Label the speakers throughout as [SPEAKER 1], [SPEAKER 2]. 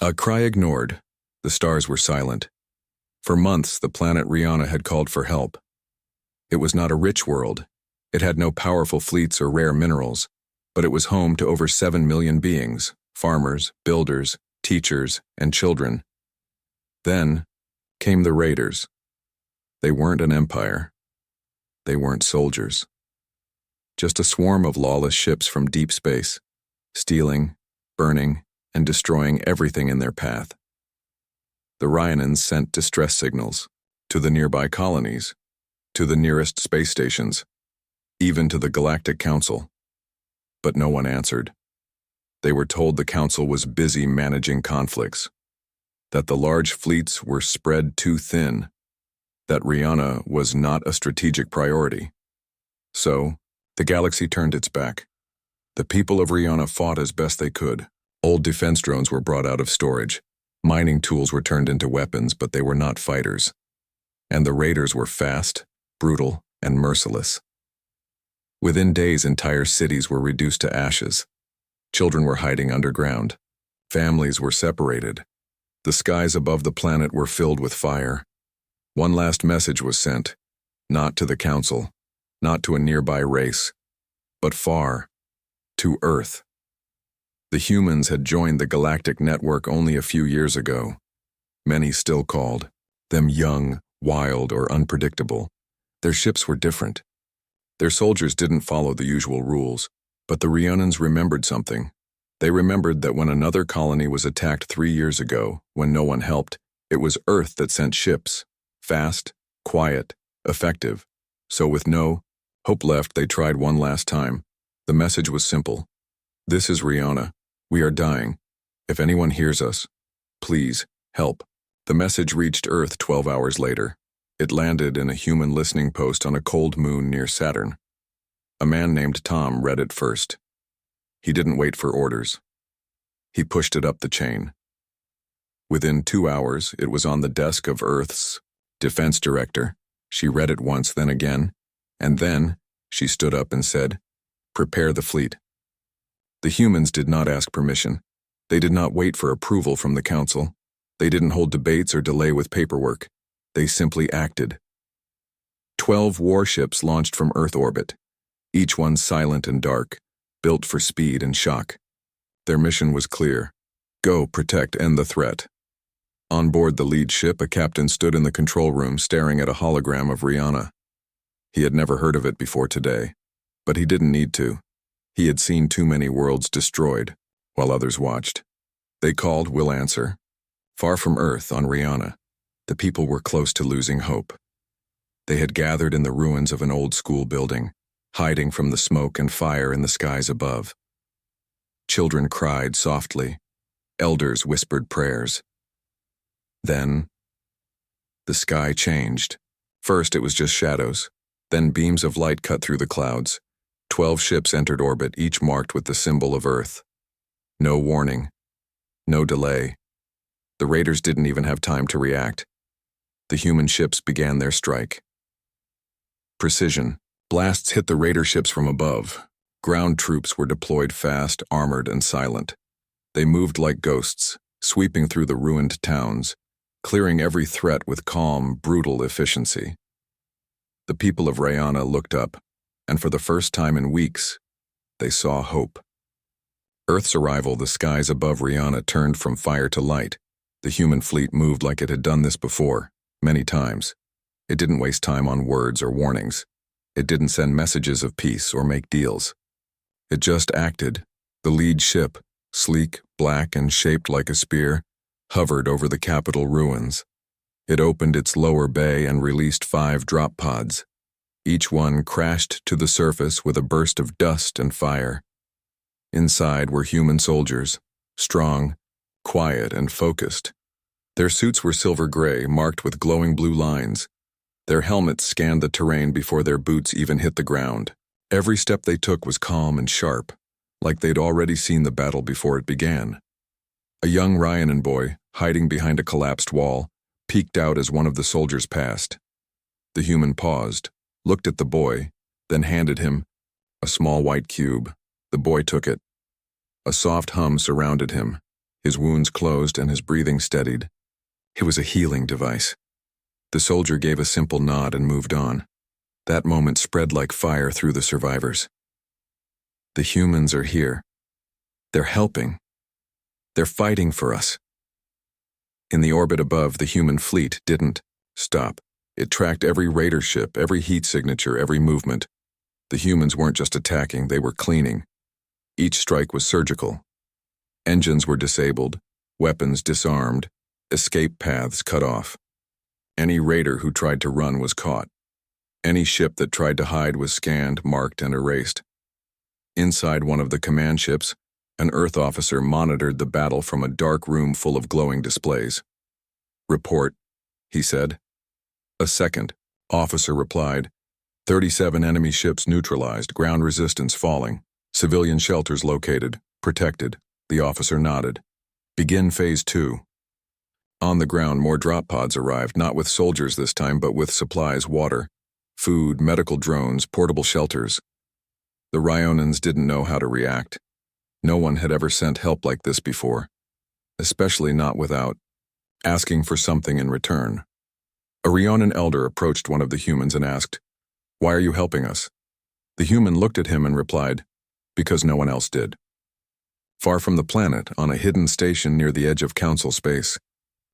[SPEAKER 1] A cry ignored. The stars were silent. For months, the planet Rihanna had called for help. It was not a rich world. It had no powerful fleets or rare minerals, but it was home to over 7 million beings, farmers, builders, teachers, and children. Then came the raiders. They weren't an empire. They weren't soldiers. Just a swarm of lawless ships from deep space, stealing, burning, and destroying everything in their path. The Ryanans sent distress signals to the nearby colonies, to the nearest space stations, even to the Galactic Council. But no one answered. They were told the Council was busy managing conflicts, that the large fleets were spread too thin, that Rihanna was not a strategic priority. So, the galaxy turned its back. The people of Rihanna fought as best they could. Old defense drones were brought out of storage. Mining tools were turned into weapons, but they were not fighters. And the raiders were fast, brutal, and merciless. Within days, entire cities were reduced to ashes. Children were hiding underground. Families were separated. The skies above the planet were filled with fire. One last message was sent, not to the Council, not to a nearby race, but far, to Earth. The humans had joined the Galactic Network only a few years ago. Many still called them young, wild, or unpredictable. Their ships were different. Their soldiers didn't follow the usual rules, but the Rhiannans remembered something. They remembered that when another colony was attacked 3 years ago, when no one helped, it was Earth that sent ships. Fast, quiet, effective. So with no hope left, they tried one last time. The message was simple. This is Rihanna. We are dying. If anyone hears us, please, help. The message reached Earth 12 hours later. It landed in a human listening post on a cold moon near Saturn. A man named Tom read it first. He didn't wait for orders. He pushed it up the chain. Within 2 hours, it was on the desk of Earth's defense director. She read it once, then again, and then she stood up and said, "Prepare the fleet." The humans did not ask permission. They did not wait for approval from the Council. They didn't hold debates or delay with paperwork. They simply acted. 12 warships launched from Earth orbit, each one silent and dark, built for speed and shock. Their mission was clear. Go, protect, end the threat. On board the lead ship, a captain stood in the control room staring at a hologram of Rihanna. He had never heard of it before today, but he didn't need to. He had seen too many worlds destroyed, while others watched. They called, "We'll answer." Far from Earth, on Rihanna, the people were close to losing hope. They had gathered in the ruins of an old school building, hiding from the smoke and fire in the skies above. Children cried softly. Elders whispered prayers. Then, the sky changed. First, it was just shadows. Then beams of light cut through the clouds. 12 ships entered orbit, each marked with the symbol of Earth. No warning. No delay. The raiders didn't even have time to react. The human ships began their strike. Precision. Blasts hit the raider ships from above. Ground troops were deployed fast, armored, and silent. They moved like ghosts, sweeping through the ruined towns, clearing every threat with calm, brutal efficiency. The people of Rihanna looked up, and for the first time in weeks, they saw hope. Earth's arrival, the skies above Rihanna turned from fire to light. The human fleet moved like it had done this before, many times. It didn't waste time on words or warnings. It didn't send messages of peace or make deals. It just acted. The lead ship, sleek, black, and shaped like a spear, hovered over the capital ruins. It opened its lower bay and released 5 drop pods. Each one crashed to the surface with a burst of dust and fire. Inside were human soldiers, strong, quiet, and focused. Their suits were silver gray, marked with glowing blue lines. Their helmets scanned the terrain before their boots even hit the ground. Every step they took was calm and sharp, like they'd already seen the battle before it began. A young Rhiannon boy, hiding behind a collapsed wall, peeked out as one of the soldiers passed. The human paused, looked at the boy, then handed him a small white cube. The boy took it. A soft hum surrounded him. His wounds closed and his breathing steadied. It was a healing device. The soldier gave a simple nod and moved on. That moment spread like fire through the survivors. The humans are here. They're helping. They're fighting for us. In the orbit above, the human fleet didn't stop. It tracked every raider ship, every heat signature, every movement. The humans weren't just attacking, they were cleaning. Each strike was surgical. Engines were disabled, weapons disarmed, escape paths cut off. Any raider who tried to run was caught. Any ship that tried to hide was scanned, marked, and erased. Inside one of the command ships, an Earth officer monitored the battle from a dark room full of glowing displays. "Report," he said. A second officer replied, 37 enemy ships neutralized, ground resistance falling, civilian shelters located, protected. The officer nodded. "Begin Phase 2. On the ground, more drop pods arrived, not with soldiers this time, but with supplies, water, food, medical drones, portable shelters. The Ryonans didn't know how to react. No one had ever sent help like this before, especially not without asking for something in return. A Ryonan elder approached one of the humans and asked, "Why are you helping us?" The human looked at him and replied, "Because no one else did." Far from the planet, on a hidden station near the edge of council space,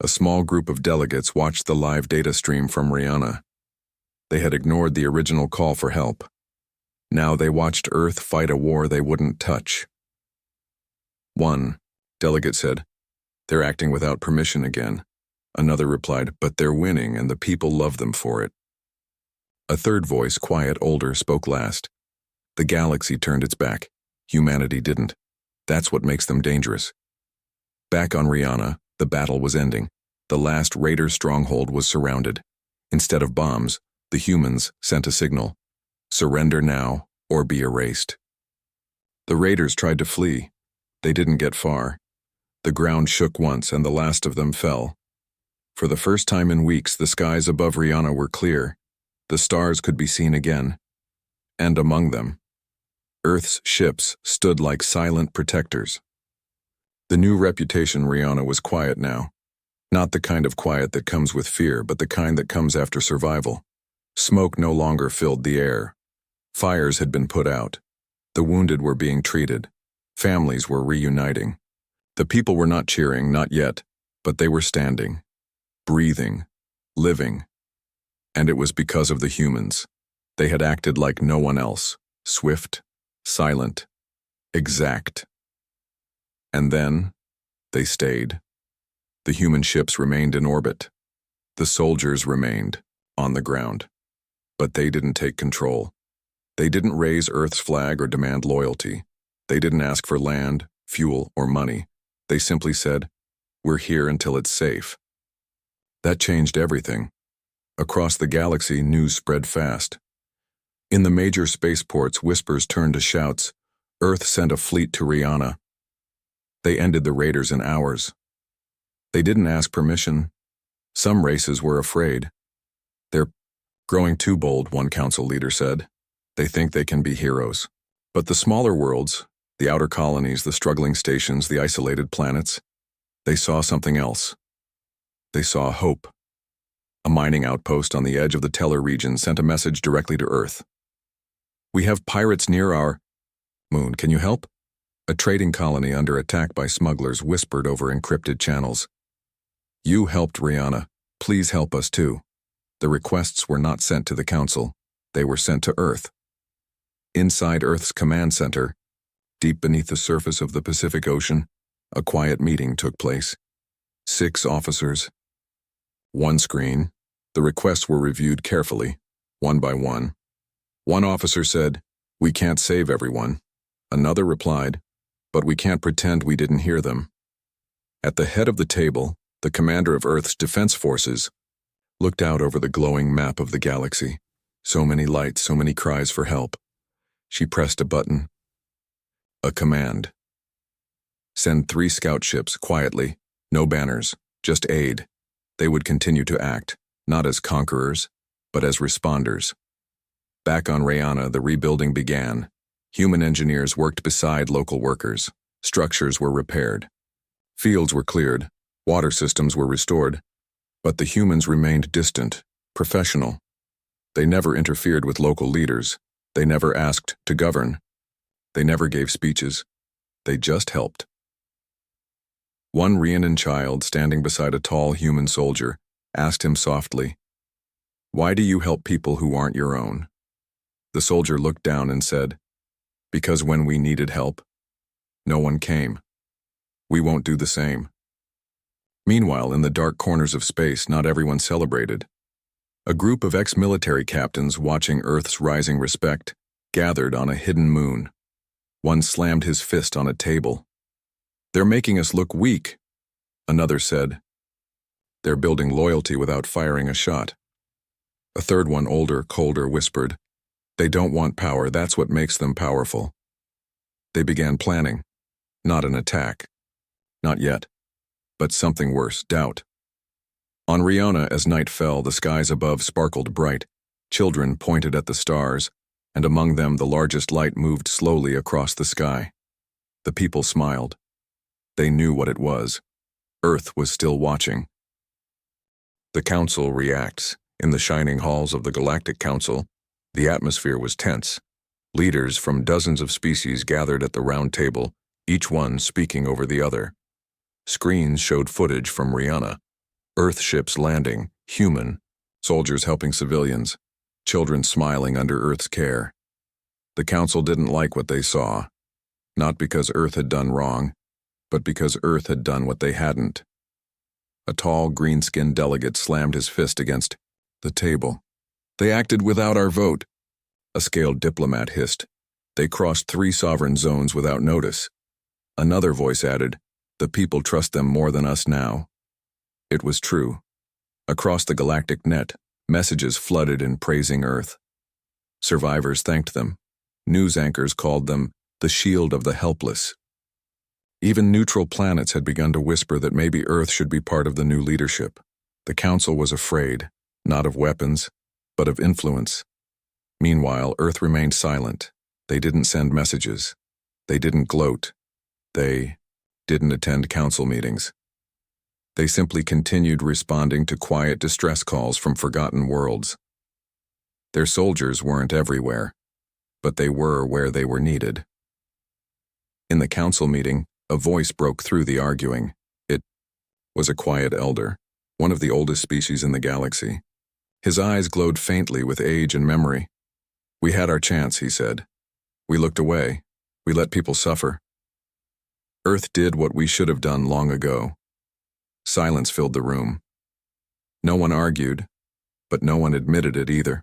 [SPEAKER 1] a small group of delegates watched the live data stream from Rihanna. They had ignored the original call for help. Now they watched Earth fight a war they wouldn't touch. One delegate said, "They're acting without permission again." Another replied, "But they're winning and the people love them for it." A third voice, quiet, older, spoke last. "The galaxy turned its back. Humanity didn't. That's what makes them dangerous." Back on Rihanna, the battle was ending. The last raider stronghold was surrounded. Instead of bombs, the humans sent a signal: surrender now or be erased. The raiders tried to flee. They didn't get far. The ground shook once and the last of them fell. For the first time in weeks, the skies above Rihanna were clear. The stars could be seen again. And among them, Earth's ships stood like silent protectors. The new reputation Rihanna was quiet now. Not the kind of quiet that comes with fear, but the kind that comes after survival. Smoke no longer filled the air. Fires had been put out. The wounded were being treated. Families were reuniting. The people were not cheering, not yet, but they were standing, breathing, living. And it was because of the humans. They had acted like no one else, swift, silent, exact. And then, they stayed. The human ships remained in orbit. The soldiers remained on the ground. But they didn't take control. They didn't raise Earth's flag or demand loyalty. They didn't ask for land, fuel, or money. They simply said, "We're here until it's safe." That changed everything. Across the galaxy, news spread fast. In the major spaceports, whispers turned to shouts. Earth sent a fleet to Rihanna. They ended the raiders in hours. They didn't ask permission. Some races were afraid. "They're growing too bold," one council leader said. "They think they can be heroes." But the smaller worlds, the outer colonies, the struggling stations, the isolated planets, they saw something else. They saw hope. A mining outpost on the edge of the Teller region sent a message directly to Earth. "We have pirates near our moon. Can you help?" A trading colony under attack by smugglers whispered over encrypted channels. "You helped Rihanna. Please help us too." The requests were not sent to the Council. They were sent to Earth. Inside Earth's command center, deep beneath the surface of the Pacific Ocean, a quiet meeting took place. 6 officers. One screen. The requests were reviewed carefully, one by one. One officer said, "We can't save everyone." Another replied, "But we can't pretend we didn't hear them." At the head of the table, the commander of Earth's defense forces looked out over the glowing map of the galaxy. So many lights, so many cries for help. She pressed a button. A command. Send 3 scout ships, quietly, no banners, just aid. They would continue to act, not as conquerors, but as responders. Back on Rihanna, the rebuilding began. Human engineers worked beside local workers. Structures were repaired. Fields were cleared, water systems were restored, but the humans remained distant, professional. They never interfered with local leaders. They never asked to govern. They never gave speeches. They just helped. One Rhiannon child, standing beside a tall human soldier, asked him softly, "Why do you help people who aren't your own?" The soldier looked down and said, "Because when we needed help, no one came. We won't do the same." Meanwhile, in the dark corners of space, not everyone celebrated. A group of ex-military captains watching Earth's rising respect gathered on a hidden moon. One slammed his fist on a table. "They're making us look weak," another said. "They're building loyalty without firing a shot." A third one, older, colder, whispered, "They don't want power, that's what makes them powerful." They began planning. Not an attack. Not yet. But something worse, doubt. On Riona, as night fell, the skies above sparkled bright. Children pointed at the stars, and among them the largest light moved slowly across the sky. The people smiled. They knew what it was. Earth was still watching. The Council reacts. In the shining halls of the Galactic Council, the atmosphere was tense. Leaders from dozens of species gathered at the round table, each one speaking over the other. Screens showed footage from Rihanna. Earth ships landing, human, soldiers helping civilians, children smiling under Earth's care. The Council didn't like what they saw, not because Earth had done wrong, but because Earth had done what they hadn't. A tall, green-skinned delegate slammed his fist against the table. "They acted without our vote," a scaled diplomat hissed. "They crossed 3 sovereign zones without notice." Another voice added, "The people trust them more than us now." It was true. Across the galactic net, messages flooded in praising Earth. Survivors thanked them. News anchors called them the shield of the helpless. Even neutral planets had begun to whisper that maybe Earth should be part of the new leadership. The Council was afraid, not of weapons, but of influence. Meanwhile, Earth remained silent. They didn't send messages. They didn't gloat. They didn't attend council meetings. They simply continued responding to quiet distress calls from forgotten worlds. Their soldiers weren't everywhere, but they were where they were needed. In the council meeting, a voice broke through the arguing. It was a quiet elder, one of the oldest species in the galaxy. His eyes glowed faintly with age and memory. "We had our chance," he said. "We looked away. We let people suffer. Earth did what we should have done long ago." Silence filled the room. No one argued, but no one admitted it either.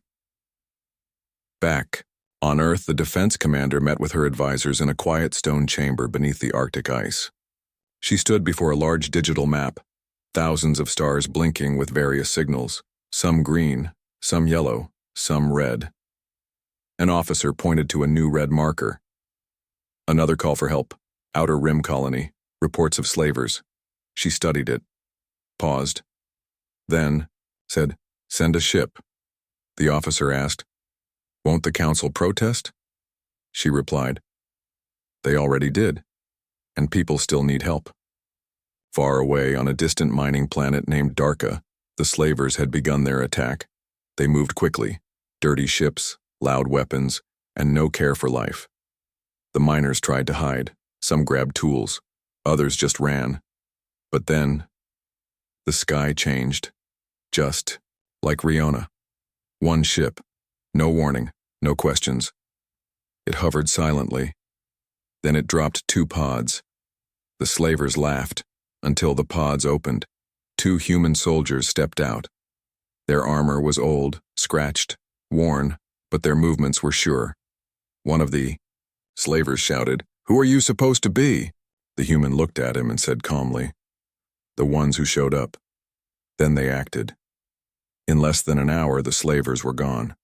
[SPEAKER 1] Back on Earth, the defense commander met with her advisors in a quiet stone chamber beneath the Arctic ice. She stood before a large digital map, thousands of stars blinking with various signals, some green, some yellow, some red. An officer pointed to a new red marker. "Another call for help. Outer Rim colony. Reports of slavers." She studied it, paused, then said, "Send a ship." The officer asked, "Won't the council protest?" She replied, "They already did, and people still need help." Far away on a distant mining planet named Darka, the slavers had begun their attack. They moved quickly, dirty ships, loud weapons, and no care for life. The miners tried to hide. Some grabbed tools. Others just ran. But then, the sky changed. Just like Riona. One ship. No warning, no questions. It hovered silently. Then it dropped 2 pods. The slavers laughed until the pods opened. 2 human soldiers stepped out. Their armor was old, scratched, worn, but their movements were sure. One of the slavers shouted, "Who are you supposed to be?" The human looked at him and said calmly, "The ones who showed up." Then they acted. In less than an hour, the slavers were gone.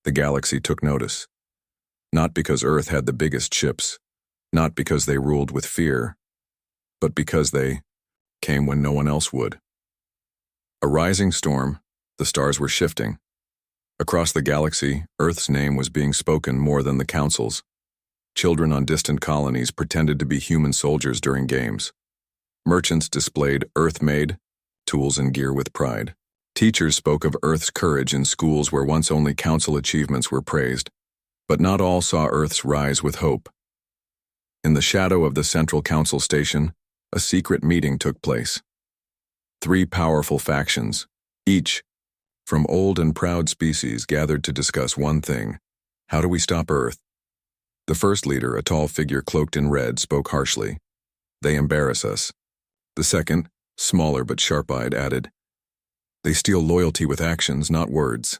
[SPEAKER 1] The galaxy took notice. Not because Earth had the biggest ships, not because they ruled with fear, but because they came when no one else would. A rising storm, the stars were shifting. Across the galaxy, Earth's name was being spoken more than the Council's. Children on distant colonies pretended to be human soldiers during games. Merchants displayed Earth-made tools and gear with pride. Teachers spoke of Earth's courage in schools where once only council achievements were praised. But not all saw Earth's rise with hope. In the shadow of the central council station, a secret meeting took place. 3 powerful factions, each from old and proud species, gathered to discuss one thing: how do we stop Earth? The first leader, a tall figure cloaked in red, spoke harshly. They embarrass us. The second, smaller but sharp-eyed, added, they steal loyalty with actions, not words.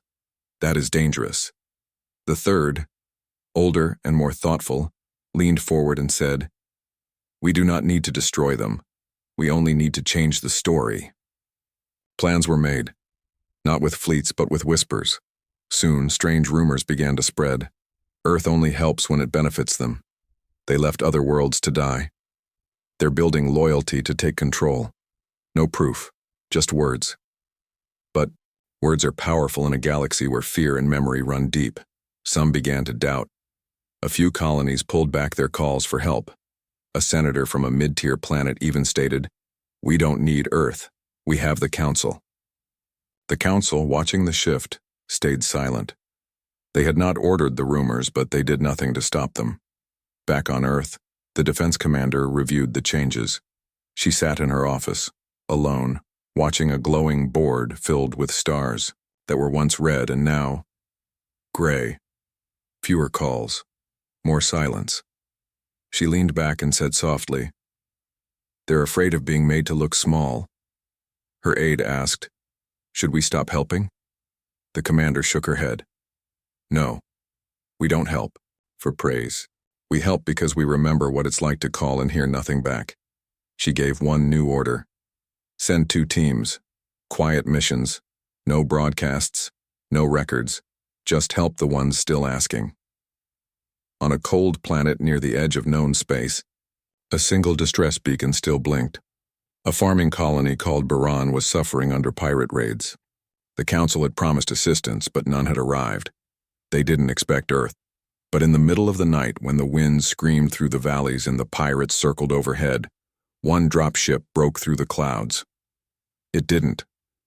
[SPEAKER 1] That is dangerous. The third, older and more thoughtful, leaned forward and said, we do not need to destroy them. We only need to change the story. Plans were made, not with fleets but with whispers. Soon, strange rumors began to spread. Earth only helps when it benefits them. They left other worlds to die. They're building loyalty to take control. No proof, just words. But words are powerful in a galaxy where fear and memory run deep. Some began to doubt. A few colonies pulled back their calls for help. A senator from a mid-tier planet even stated, we don't need Earth. We have the Council. The Council, watching the shift, stayed silent. They had not ordered the rumors, but they did nothing to stop them. Back on Earth, the defense commander reviewed the changes. She sat in her office, alone, watching a glowing board filled with stars that were once red and now gray. Fewer calls, more silence. She leaned back and said softly, they're afraid of being made to look small. Her aide asked, should we stop helping? The commander shook her head. No, we don't help for praise. We help because we remember what it's like to call and hear nothing back. She gave one new order. Send 2 teams, quiet missions, no broadcasts, no records, just help the ones still asking. On a cold planet near the edge of known space, a single distress beacon still blinked. A farming colony called Baran was suffering under pirate raids. The council had promised assistance, but none had arrived. They didn't expect Earth. But in the middle of the night, when the wind screamed through the valleys and the pirates circled overhead, one dropship broke through the clouds. It didn't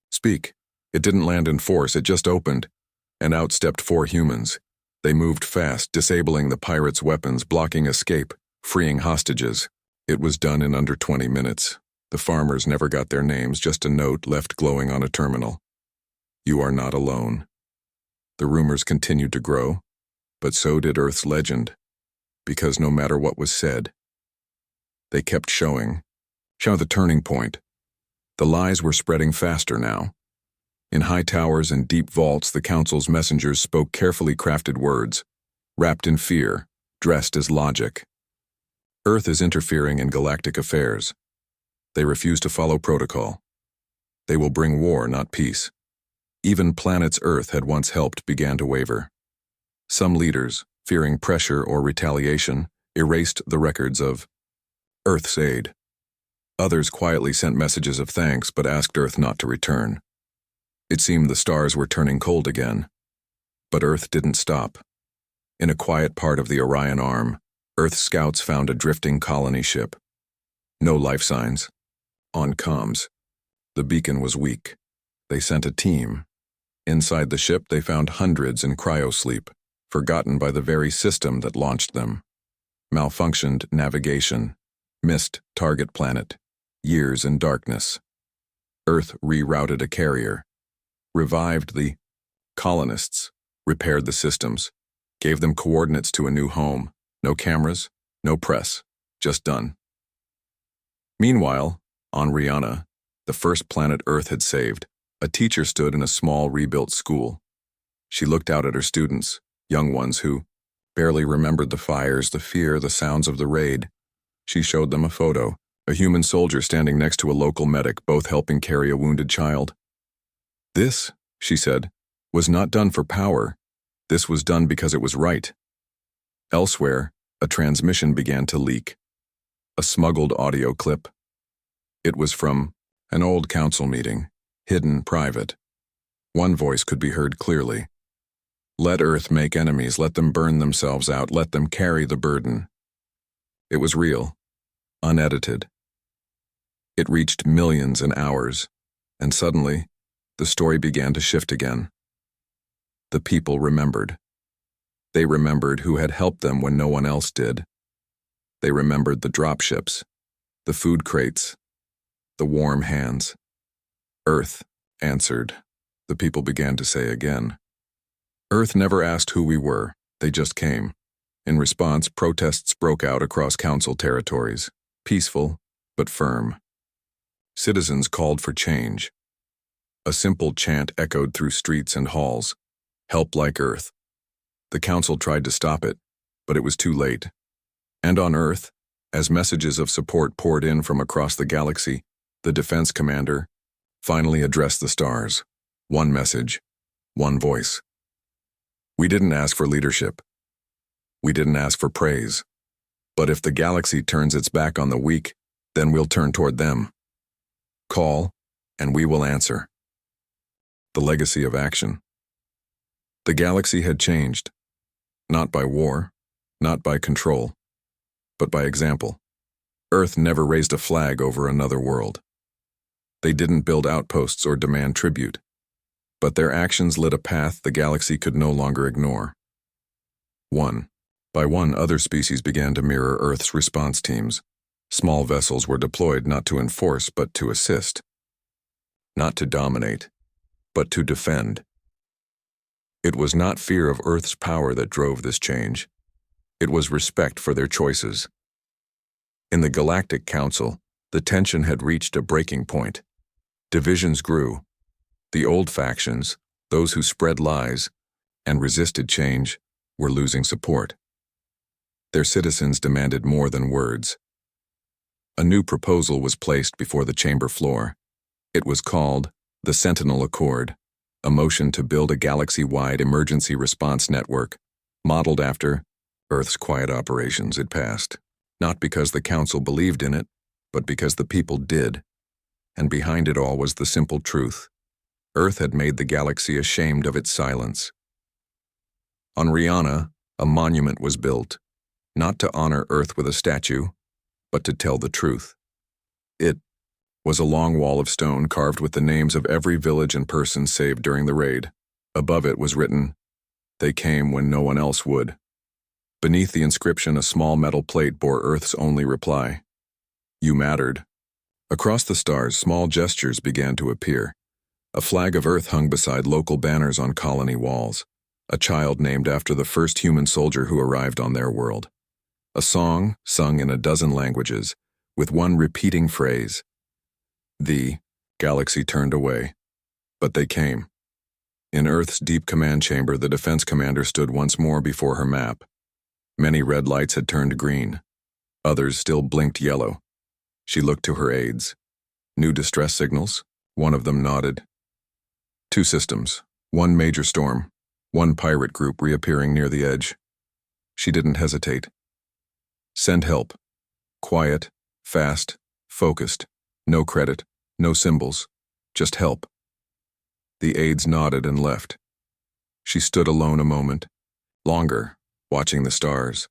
[SPEAKER 1] speak. It didn't land in force. It just opened, and out stepped 4 humans. They moved fast, disabling the pirates' weapons, blocking escape, freeing hostages. It was done in under 20 minutes. The farmers never got their names, just a note left glowing on a terminal. You are not alone. The rumors continued to grow, but so did Earth's legend, because no matter what was said, they kept showing the turning point. The lies were spreading faster now. In high towers and deep vaults, the council's messengers spoke carefully crafted words, wrapped in fear, dressed as logic. Earth is interfering in galactic affairs. They refuse to follow protocol. They will bring war, not peace. Even planets Earth had once helped began to waver. Some leaders, fearing pressure or retaliation, erased the records of Earth's aid. Others quietly sent messages of thanks but asked Earth not to return. It seemed the stars were turning cold again. But Earth didn't stop. In a quiet part of the Orion Arm, Earth scouts found a drifting colony ship. No life signs. On comms, the beacon was weak. They sent a team. Inside the ship, they found hundreds in cryosleep, forgotten by the very system that launched them. Malfunctioned navigation, missed target planet, years in darkness. Earth rerouted a carrier, revived the colonists, repaired the systems, gave them coordinates to a new home. No cameras, no press, just done. Meanwhile, on Rihanna, the first planet Earth had saved, a teacher stood in a small rebuilt school. She looked out at her students, young ones who barely remembered the fires, the fear, the sounds of the raid. She showed them a photo, a human soldier standing next to a local medic, both helping carry a wounded child. This, she said, was not done for power. This was done because it was right. Elsewhere, a transmission began to leak. A smuggled audio clip. It was from an old council meeting, hidden, private. One voice could be heard clearly. Let Earth make enemies, let them burn themselves out, let them carry the burden. It was real, unedited. It reached millions in hours, and suddenly, the story began to shift again. The people remembered. They remembered who had helped them when no one else did. They remembered the dropships, the food crates, the warm hands. Earth answered, the people began to say again. Earth never asked who we were, they just came. In response, protests broke out across council territories, peaceful but firm. Citizens called for change. A simple chant echoed through streets and halls, "Help like Earth." The council tried to stop it, but it was too late. And on Earth, as messages of support poured in from across the galaxy, the defense commander finally addressed the stars. One message, one voice. We didn't ask for leadership. We didn't ask for praise. But if the galaxy turns its back on the weak, then we'll turn toward them. Call, and we will answer. The legacy of action. The galaxy had changed, not by war, not by control, but by example. Earth never raised a flag over another world. They didn't build outposts or demand tribute, but their actions lit a path the galaxy could no longer ignore. One by one, other species began to mirror Earth's response teams. Small vessels were deployed not to enforce but to assist. Not to dominate, but to defend. It was not fear of Earth's power that drove this change. It was respect for their choices. In the Galactic Council, the tension had reached a breaking point. Divisions grew. The old factions, those who spread lies and resisted change, were losing support. Their citizens demanded more than words. A new proposal was placed before the chamber floor. It was called the Sentinel Accord, a motion to build a galaxy-wide emergency response network, modeled after Earth's quiet operations. It passed, not because the council believed in it, but because the people did. And behind it all was the simple truth. Earth had made the galaxy ashamed of its silence. On Rihanna, a monument was built, not to honor Earth with a statue, but to tell the truth. It was a long wall of stone carved with the names of every village and person saved during the raid. Above it was written, "They came when no one else would." Beneath the inscription, a small metal plate bore Earth's only reply, "You mattered." Across the stars, small gestures began to appear. A flag of Earth hung beside local banners on colony walls. A child named after the first human soldier who arrived on their world. A song sung in a dozen languages, with one repeating phrase. The galaxy turned away, but they came. In Earth's deep command chamber, the defense commander stood once more before her map. Many red lights had turned green. Others still blinked yellow. She looked to her aides. New distress signals? One of them nodded. 2 systems, 1 major storm, 1 pirate group reappearing near the edge. She didn't hesitate. Send help. Quiet, fast, focused. No credit, no symbols, just help. The aides nodded and left. She stood alone a moment, longer, watching the stars.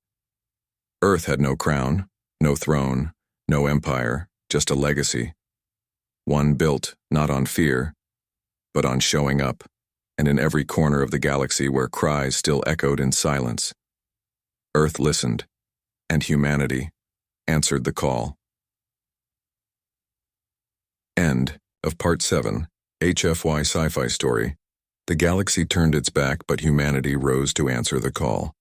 [SPEAKER 1] Earth had no crown, no throne, no empire, just a legacy. One built not on fear, but on showing up, and in every corner of the galaxy where cries still echoed in silence. Earth listened, and humanity answered the call. End of Part 7, HFY Sci-Fi story. The galaxy turned its back, but humanity rose to answer the call.